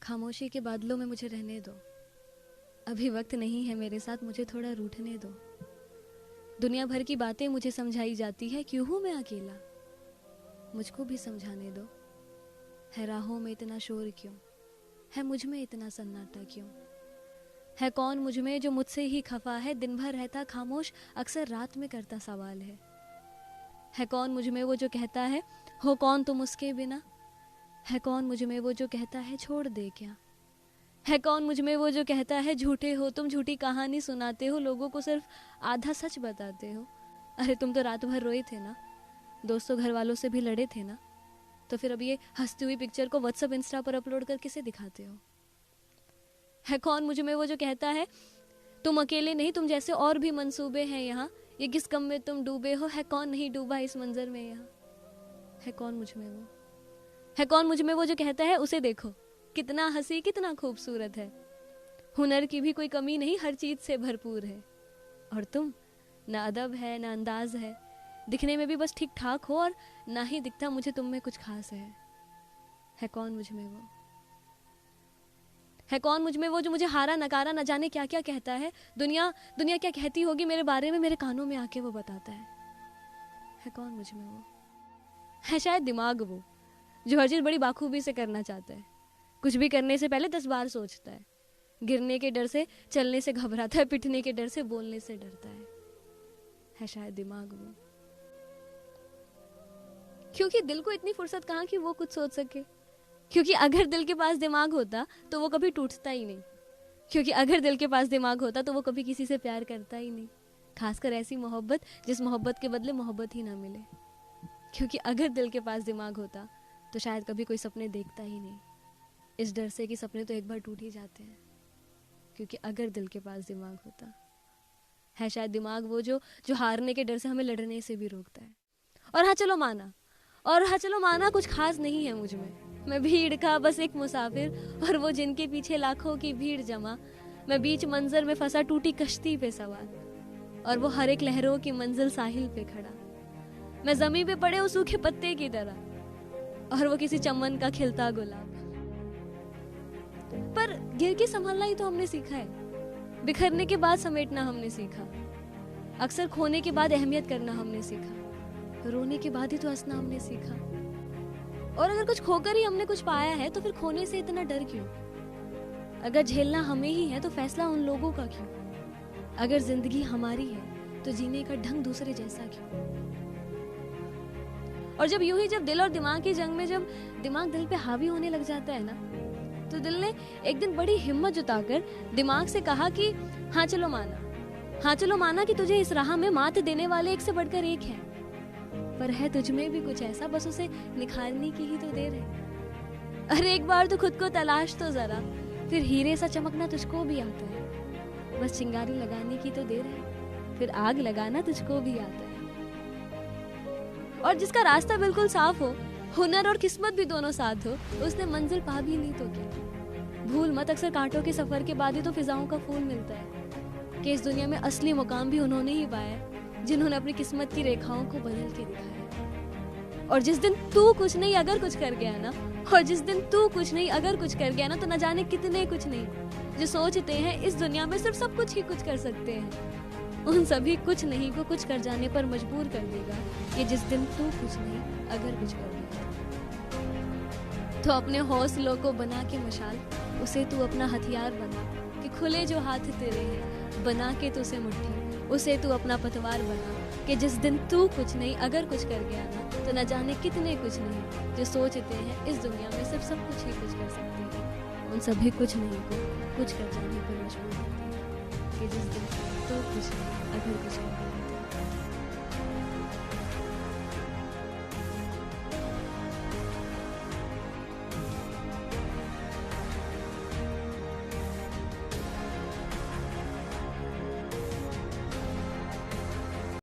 खामोशी के बादलों में मुझे रहने दो। अभी वक्त नहीं है मेरे साथ, मुझे थोड़ा रूठने दो। दुनिया भर की बातें मुझे समझाई जाती है, क्यों हूं मैं अकेला? मुझको भी समझाने दो। है राहों में इतना शोर क्यों? है मुझ में इतना सन्नाटा क्यों? है कौन मुझ में जो मुझसे ही खफा है? दिन भर रहता खामोश, अक्सर रात में करता सवाल है। है कौन मुझ में वो जो कहता है, हो कौन तुम उसके बिना? है कौन मुझ में वो जो कहता है, छोड़ दे क्या? है कौन मुझ में वो जो कहता है, झूठे हो तुम, झूठी कहानी सुनाते हो, लोगों को सिर्फ आधा सच बताते हो। अरे तुम तो रात भर रोए थे ना, दोस्तों घर वालों से भी लड़े थे ना, तो फिर अब ये हंसती हुई पिक्चर को व्हाट्सएप इंस्टा पर अपलोड कर किसे दिखाते हो? है कौन मुझ में वो जो कहता है, तुम अकेले नहीं, तुम जैसे और भी मंसूबे हैं यहाँ, ये किस गम में तुम डूबे हो? है कौन नहीं डूबा इस मंजर में यहाँ? है कौन मुझ में वो? है कौन मुझ में वो जो कहता है, उसे देखो कितना हंसी कितना खूबसूरत है, हुनर की भी कोई कमी नहीं, हर चीज से भरपूर है। और तुम, ना अदब है ना अंदाज है, दिखने में भी बस ठीक ठाक हो, और ना ही दिखता मुझे तुम में कुछ खास है। है कौन मुझ में वो? है कौन मुझ में वो जो मुझे हारा नकारा न जाने क्या क्या कहता है? दुनिया दुनिया क्या कहती होगी मेरे बारे में, मेरे कानों में आके वो बताता है कौन मुझ में वो? है शायद दिमाग वो, जो हर चीज बड़ी बाखूबी से करना चाहता है, कुछ भी करने से पहले 10 बार सोचता है, गिरने के डर से चलने से घबराता है, पिटने के डर से बोलने से डरता है शायद दिमाग वो। क्योंकि दिल को इतनी फुर्सत कहाँ कि वो कुछ सोच सके, क्योंकि अगर दिल के पास दिमाग होता तो वो कभी टूटता ही नहीं, क्योंकि अगर दिल के पास दिमाग होता तो वो कभी किसी से प्यार करता ही नहीं, खासकर ऐसी मोहब्बत जिस मोहब्बत के बदले मोहब्बत ही ना मिले। क्योंकि अगर दिल के पास दिमाग होता तो शायद कभी कोई सपने देखता ही नहीं, इस डर से कि सपने तो एक बार टूट ही जाते हैं। क्योंकि अगर दिल के पास दिमाग होता, है शायद दिमाग वो जो हारने के डर से हमें लड़ने से भी रोकता है। और हाँ चलो माना कुछ खास नहीं है मुझ में, मैं भीड़ का बस एक मुसाफिर, और वो जिनके पीछे लाखों की भीड़ जमा, मैं बीच मंजर में फंसा टूटी कश्ती पे सवार, और वो हर एक लहरों की मंजिल साहिल पे खड़ा, मैं जमीन पे पड़े उस सूखे पत्ते की तरह, और वो किसी चमन का खिलता गुलाब। पर गिर के संभलना ही तो हमने सीखा है, बिखरने के बाद समेटना हमने सीखा, अक्सर खोने के बाद अहमियत करना हमने सीखा, रोने के बाद ही तो हंसना हमने सीखा। और अगर कुछ खोकर ही हमने कुछ पाया है तो फिर खोने से इतना डर क्यों? अगर झेलना हमें ही है तो फैसला उन लोगों का क्यों? अगर जिंदगी हमारी है तो जीने का ढंग दूसरे जैसा क्यों? और जब यूं ही जब दिल और दिमाग की जंग में जब दिमाग दिल पे हावी होने लग जाता है ना, तो दिल ने एक दिन बड़ी हिम्मत जुटाकर दिमाग से कहा कि हाँ चलो माना कि तुझे इस राह में मात देने वाले एक से बढ़कर एक है, पर है तुझ में भी कुछ ऐसा, बस उसे निखारने की ही तो देर है। अरे एक बार तो खुद को तलाश तो जरा, फिर हीरे सा चमकना तुझको भी आता है, बस चिंगारी लगाने की तो देर है, फिर आग लगाना तुझको भी आता है। और जिसका रास्ता बिल्कुल साफ हो, हुनर और किस्मत भी दोनों साथ हो, उसने मंजिल पा भी ली तो क्या? भूल मत, अक्सर कांटों के सफर के बाद ही तो फिजाओं का फूल मिलता है, कि इस दुनिया में असली मुकाम भी उन्होंने ही पाया जिन्होंने अपनी किस्मत की रेखाओं को बदल के दिखाया। और जिस दिन तू कुछ नहीं अगर कुछ कर गया ना, तो न जाने कितने कुछ नहीं जो सोचते हैं इस दुनिया में सिर्फ सब कुछ ही कुछ कर सकते हैं, उन सभी कुछ नहीं को कुछ कर जाने पर मजबूर कर देगा कि जिस दिन तू कुछ नहीं अगर कुछ कर गया। तो अपने हौसलों को बना के मशाल, उसे तू अपना हथियार बना, कि खुले जो हाथ तेरे हैं बना के तुझे मुट्ठी, उसे तू अपना पतवार बना, कि जिस दिन तू कुछ नहीं अगर कुछ कर गया ना, तो न जाने कितने कुछ नहीं जो सोचते हैं इस दुनिया में सिर्फ सब कुछ ही कुछ कर सकते हैं, उन सभी कुछ नहीं को कुछ कर जाने पर मजबूर होते हैं, कि जिस दिन तू कुछ नहीं अगर कुछ कर गया।